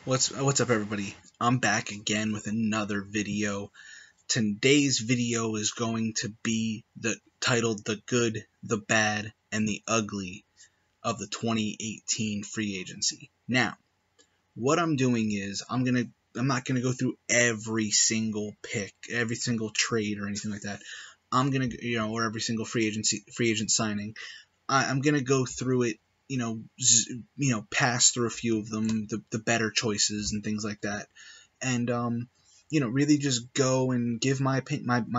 What's up, everybody? I'm back again with another video. Today's video is going to be titled "The Good, the Bad, and the Ugly" of the 2018 free agency. Now, what I'm doing is I'm not gonna go through every single pick, every single trade, or anything like that. I'm gonna, or every single free agent signing. I'm gonna go through it, pass through a few of them, the better choices and things like that, and really just go and give my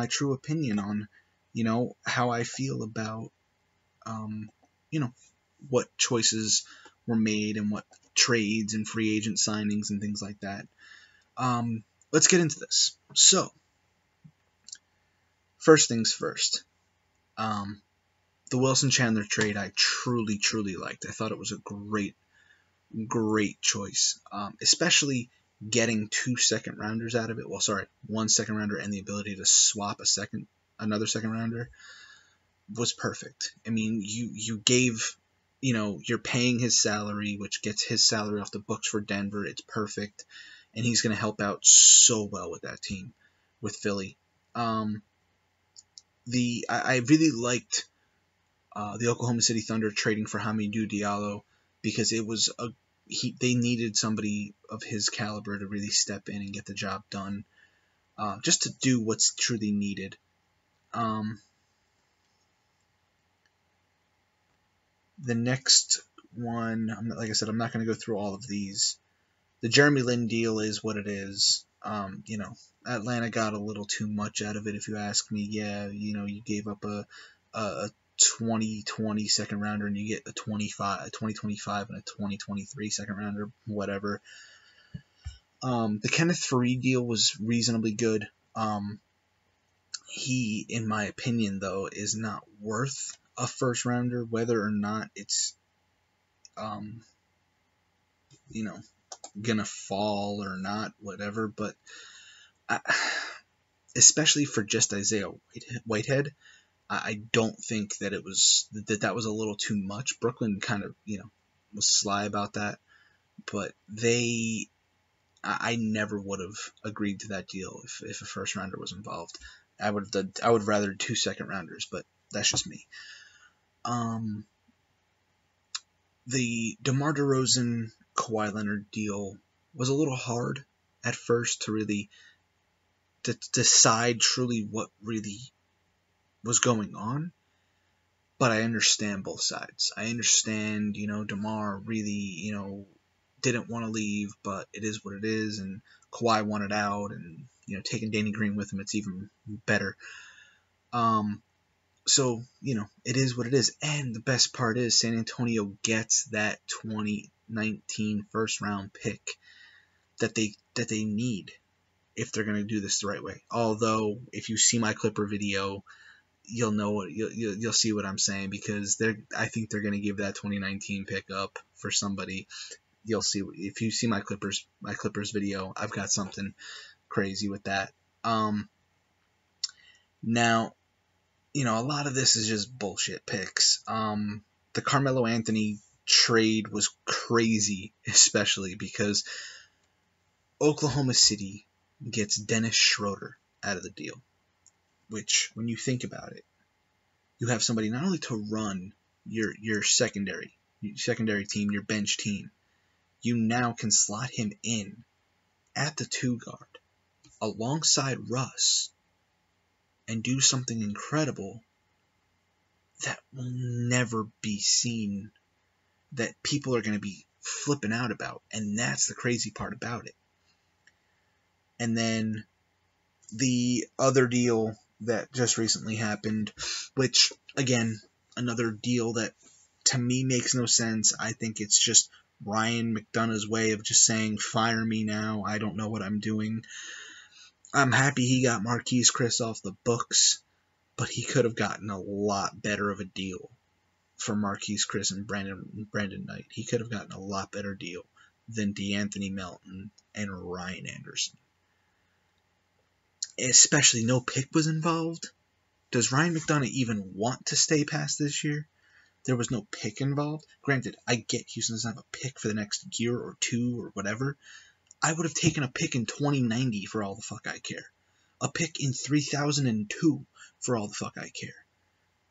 true opinion on, how I feel about, um, you know, what choices were made and what trades and free agent signings and things like that. Let's get into this. So, first things first. The Wilson Chandler trade I truly liked. I thought it was a great choice, especially getting 2 second rounders out of it. Well, sorry, 1 second rounder and the ability to swap another second rounder was perfect. I mean, you gave, you're paying his salary, which gets his salary off the books for Denver. It's perfect, and he's going to help out so well with that team, with Philly. I really liked the Oklahoma City Thunder trading for Hamidou Diallo because they needed somebody of his caliber to really step in and get the job done, just to do what's truly needed. The next one, like I said, I'm not going to go through all of these. The Jeremy Lin deal is what it is. Atlanta got a little too much out of it, if you ask me. Yeah, you gave up a 2020 second rounder and you get a 2025 and a 2023 second rounder, whatever. The Kenneth Faried deal was reasonably good. He, in my opinion, though, is not worth a first rounder, whether or not it's gonna fall or not, whatever. But especially for just Isaiah Whitehead, I don't think that that was a little too much. Brooklyn kind of, was sly about that, but I never would have agreed to that deal if a first rounder was involved. I would rather 2 second rounders, but that's just me. The DeMar DeRozan Kawhi Leonard deal was a little hard at first to really decide truly what really was going on. But I understand both sides. I understand, DeMar really, didn't want to leave, but it is what it is, and Kawhi wanted out, and, taking Danny Green with him, it's even better. So, it is what it is. And the best part is San Antonio gets that 2019 first round pick that they need if they're going to do this the right way. Although, if you see my Clipper video, you'll know you'll see what I'm saying, because I think they're going to give that 2019 pick up for somebody. You'll see if you see my Clippers video. I've got something crazy with that. Now, a lot of this is just bullshit picks. The Carmelo Anthony trade was crazy, especially because Oklahoma City gets Dennis Schroeder out of the deal, which, when you think about it, you have somebody not only to run your secondary team, your bench team, you now can slot him in at the 2 guard alongside Russ and do something incredible that will never be seen, that people are going to be flipping out about. And that's the crazy part about it. And then the other deal that just recently happened, which, again, another deal that to me makes no sense. I think it's just Ryan McDonough's way of just saying, fire me now, I don't know what I'm doing. I'm happy he got Marquese Chriss off the books, but he could have gotten a lot better of a deal for Marquese Chriss and Brandon Knight. He could have gotten a lot better deal than DeAnthony Melton and Ryan Anderson. Especially no pick was involved. Does Ryan McDonough even want to stay past this year? There was no pick involved. Granted, I get Houston doesn't have a pick for the next year or two or whatever, I would have taken a pick in 2090 for all the fuck I care. A pick in 3002 for all the fuck I care.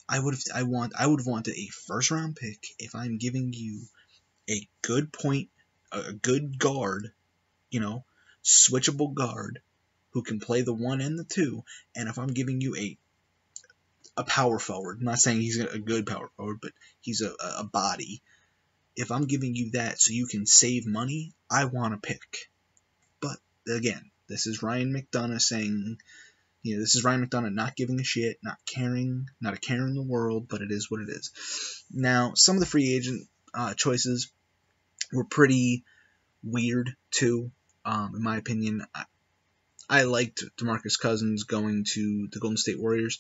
I would have wanted a first round pick if I'm giving you a good point, a good guard, switchable guard who can play the 1 and the 2, and if I'm giving you a power forward, I'm not saying he's a good power forward, but he's a body. If I'm giving you that so you can save money, I want a pick. But again, this is Ryan McDonough saying, this is Ryan McDonough not giving a shit, not caring, not a care in the world, but it is what it is. Now, some of the free agent choices were pretty weird too, in my opinion. I liked DeMarcus Cousins going to the Golden State Warriors.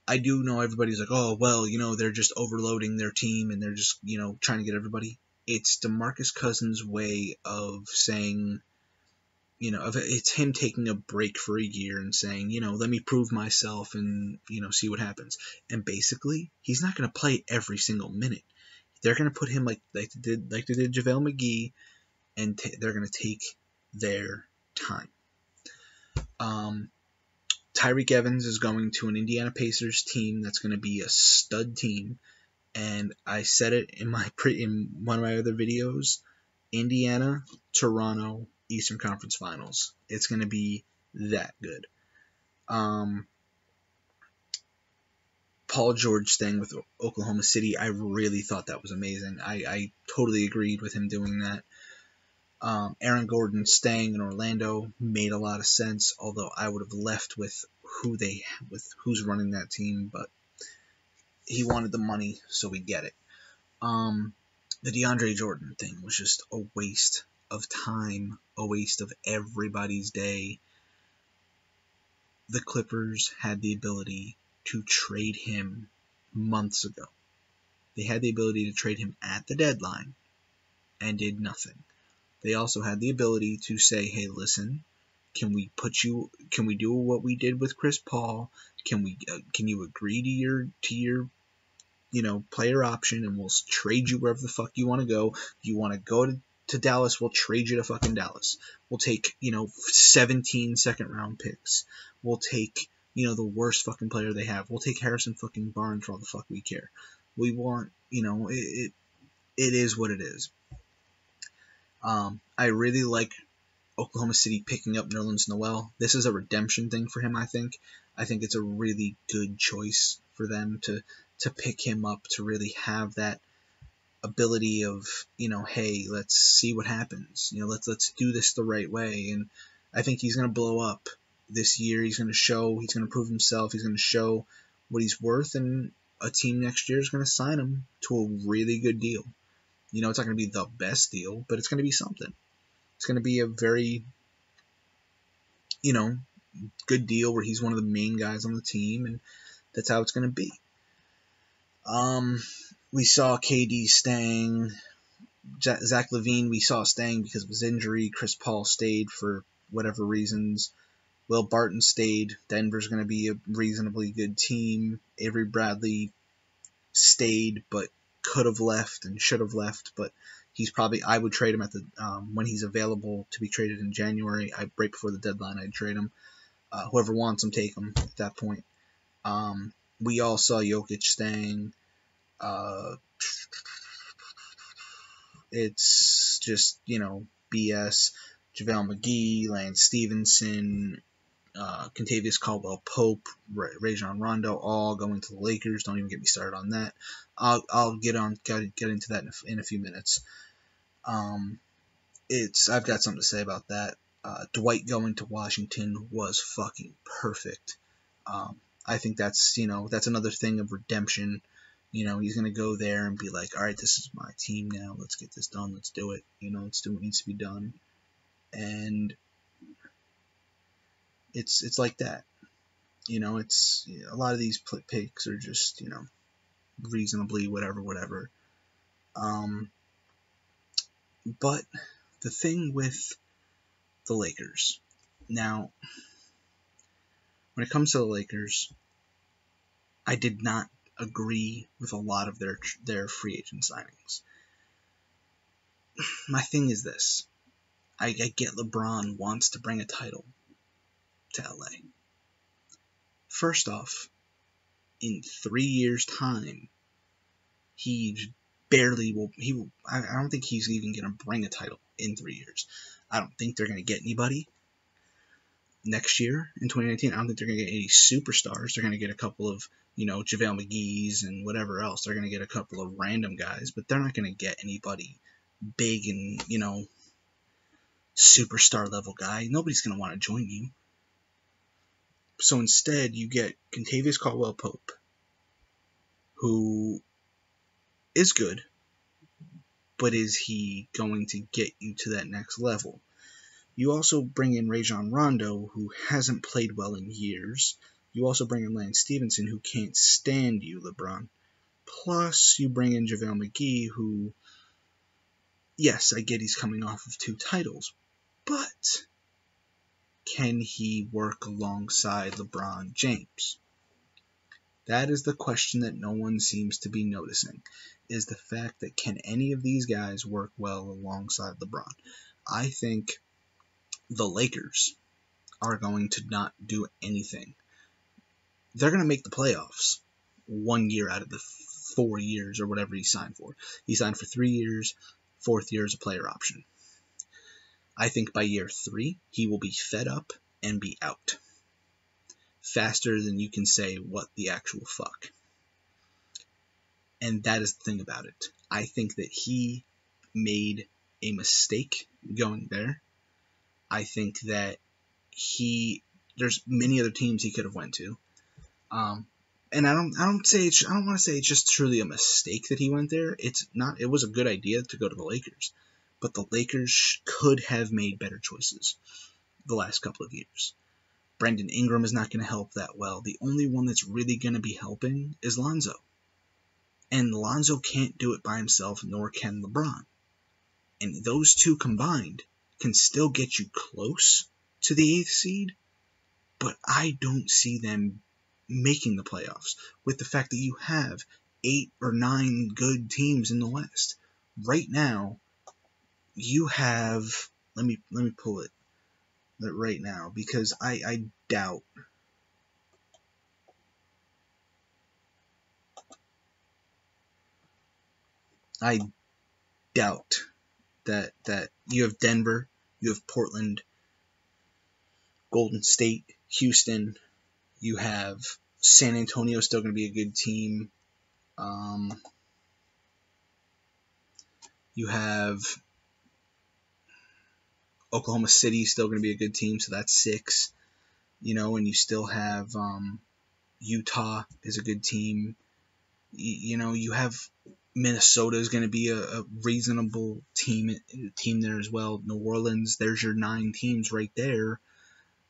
I do know everybody's like, oh, well, they're just overloading their team and they're just, trying to get everybody. It's DeMarcus Cousins' way of saying, it's him taking a break for a year and saying, let me prove myself and, see what happens. And basically, he's not going to play every single minute. They're going to put him like they did JaVale McGee, and they're going to take their time. Tyreke Evans is going to an Indiana Pacers team that's going to be a stud team, and I said it in one of my other videos: Indiana, Toronto, Eastern Conference Finals. It's going to be that good. Paul George staying with Oklahoma City, I really thought that was amazing. I totally agreed with him doing that. Aaron Gordon staying in Orlando made a lot of sense, although I would have left with who's running that team, but he wanted the money, so we get it. The DeAndre Jordan thing was just a waste of time, a waste of everybody's day. The Clippers had the ability to trade him months ago. They had the ability to trade him at the deadline and did nothing. They also had the ability to say, hey, listen, can we do what we did with Chris Paul? Can you agree to your player option, and we'll trade you wherever the fuck you want to go. If you want to go to Dallas, we'll trade you to fucking Dallas. We'll take, 17 second round picks. We'll take, the worst fucking player they have. We'll take Harrison fucking Barnes for all the fuck we care. We want, it is what it is. I really like Oklahoma City picking up Nerlens Noel. This is a redemption thing for him, I think. I think it's a really good choice for them to pick him up, to really have that ability of, hey, let's see what happens. Let's do this the right way. And I think he's going to blow up this year. He's going to prove himself. He's going to show what he's worth, and a team next year is going to sign him to a really good deal. It's not going to be the best deal, but it's going to be something. It's going to be a very, good deal where he's one of the main guys on the team, and that's how it's going to be. We saw KD staying. Zach LaVine we saw staying because of his injury. Chris Paul stayed for whatever reasons. Will Barton stayed. Denver's going to be a reasonably good team. Avery Bradley stayed, but could have left and should have left, but I would trade him at the when he's available to be traded in January. Right before the deadline, I'd trade him. Whoever wants him, take him at that point. We all saw Jokic staying. It's just, BS. JaVale McGee, Lance Stevenson, Kentavious Caldwell-Pope, Rajon Rondo, all going to the Lakers. Don't even get me started on that. I'll get into that in a few minutes. I've got something to say about that. Dwight going to Washington was fucking perfect. I think that's another thing of redemption. He's going to go there and be like, all right, this is my team now. Let's get this done. Let's do it. Let's do what needs to be done. And it's like that. It's a lot of these picks are just, reasonably whatever. But the thing with the Lakers, now, when it comes to the Lakers, I did not agree with a lot of their free agent signings. My thing is this. I get LeBron wants to bring a title to LA. First off, in 3 years' time, he barely will. I don't think he's even going to bring a title in 3 years. I don't think they're going to get anybody next year in 2019. I don't think they're going to get any superstars. They're going to get a couple of, JaVale McGee's and whatever else. They're going to get a couple of random guys, but they're not going to get anybody big and, superstar level guy. Nobody's going to want to join you. So instead, you get Kentavious Caldwell-Pope, who is good, but is he going to get you to that next level? You also bring in Rajon Rondo, who hasn't played well in years. You also bring in Lance Stevenson, who can't stand you, LeBron. Plus, you bring in JaVale McGee, who, yes, I get he's coming off of 2 titles, but can he work alongside LeBron James? That is the question that no one seems to be noticing, is the fact that can any of these guys work well alongside LeBron? I think the Lakers are going to not do anything. They're going to make the playoffs 1 year out of the 4 years or whatever he signed for. He signed for 3 years, 4th year is a player option. I think by year 3, he will be fed up and be out. Faster than you can say what the actual fuck. And that is the thing about it. I think that he made a mistake going there. I think that there's many other teams he could have went to. And I don't want to say it's just truly a mistake that he went there. It's not. It was a good idea to go to the Lakers, but the Lakers could have made better choices the last couple of years. Brandon Ingram is not going to help that well. The only one that's really going to be helping is Lonzo. And Lonzo can't do it by himself, nor can LeBron. And those two combined can still get you close to the 8th seed, but I don't see them making the playoffs with the fact that you have 8 or 9 good teams in the West. Right now, you have, let me pull it right now, because I doubt that you have Denver, you have Portland, Golden State, Houston, you have San Antonio still going to be a good team. You have Oklahoma City still going to be a good team, so that's 6. And you still have Utah is a good team. You have Minnesota is going to be a reasonable team there as well. New Orleans, there's your 9 teams right there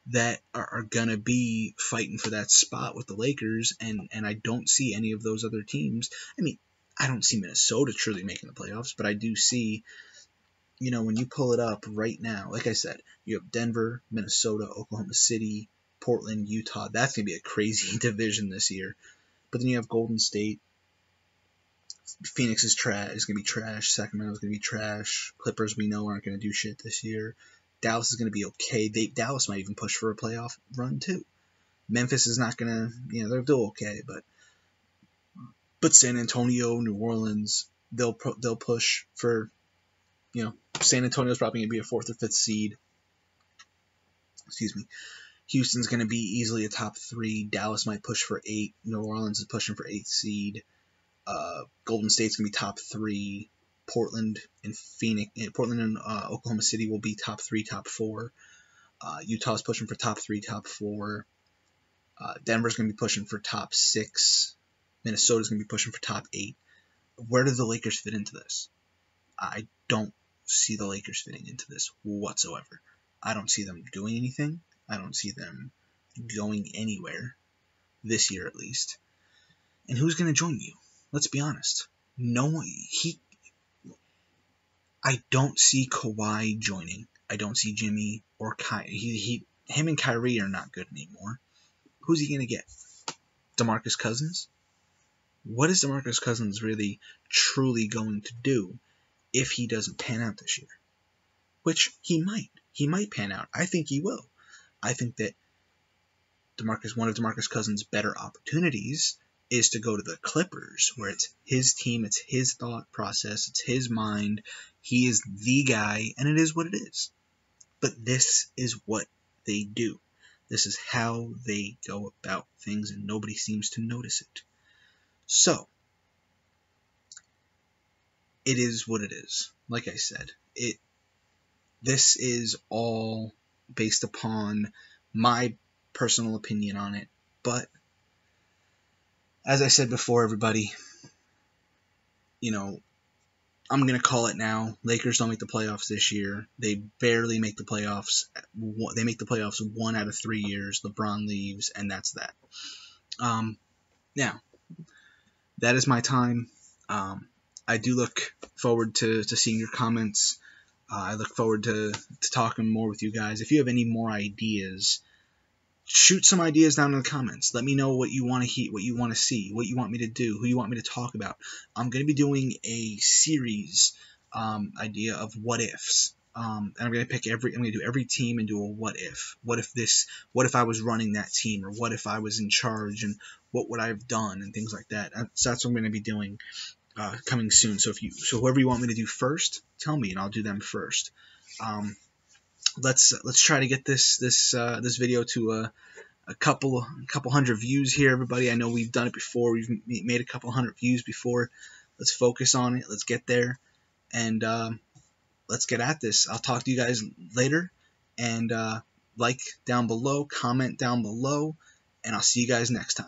that are going to be fighting for that spot with the Lakers, and I don't see any of those other teams. I mean, I don't see Minnesota truly making the playoffs, but I do see, when you pull it up right now, like I said, you have Denver, Minnesota, Oklahoma City, Portland, Utah. That's going to be a crazy division this year. But then you have Golden State. Phoenix is going to be trash. Sacramento is going to be trash. Clippers, we know, aren't going to do shit this year. Dallas is going to be okay. Dallas might even push for a playoff run too. Memphis is not going to, they're still okay, but San Antonio, New Orleans, they'll push for, San Antonio's probably going to be a 4th or 5th seed. Excuse me. Houston's going to be easily a top 3. Dallas might push for 8. New Orleans is pushing for 8th seed. Golden State's going to be top 3. Portland and Oklahoma City will be top 3, top 4. Utah's pushing for top 3, top 4. Denver's going to be pushing for top 6. Minnesota's going to be pushing for top 8. Where do the Lakers fit into this? I don't see the Lakers fitting into this whatsoever. I don't see them doing anything. I don't see them going anywhere this year at least. And who's going to join you? Let's be honest. No one. I don't see Kawhi joining. I don't see Jimmy or Kyrie. Him and Kyrie are not good anymore. Who's he going to get? DeMarcus Cousins? What is DeMarcus Cousins really truly going to do if he doesn't pan out this year? which he might. He might pan out. I think he will. I think that one of DeMarcus Cousins' better opportunities is to go to the Clippers, where it's his team, it's his thought process, it's his mind. He is the guy, and it is what it is. But this is what they do. This is how they go about things, and nobody seems to notice it. So, it is what it is. Like I said, this is all based upon my personal opinion on it. But as I said before, everybody, I'm going to call it now. Lakers don't make the playoffs this year. They barely make the playoffs. They make the playoffs 1 out of 3 years. LeBron leaves, and that's that. Now, that is my time. I do look forward to seeing your comments. I look forward to talking more with you guys. If you have any more ideas, shoot some ideas down in the comments. Let me know what you want to hear, what you want to see, what you want me to do, who you want me to talk about. I'm going to be doing a series idea of what ifs. And I'm going to do every team and do a what if. What if I was running that team, or what if I was in charge, and what would I have done, and things like that. So that's what I'm going to be doing coming soon. So whoever you want me to do first, tell me, and I'll do them first. Let's try to get this video to a couple hundred views here, everybody. I know we've done it before. We've made a couple hundred views before. Let's focus on it. Let's get there, and let's get at this. I'll talk to you guys later, and like down below, comment down below, and I'll see you guys next time.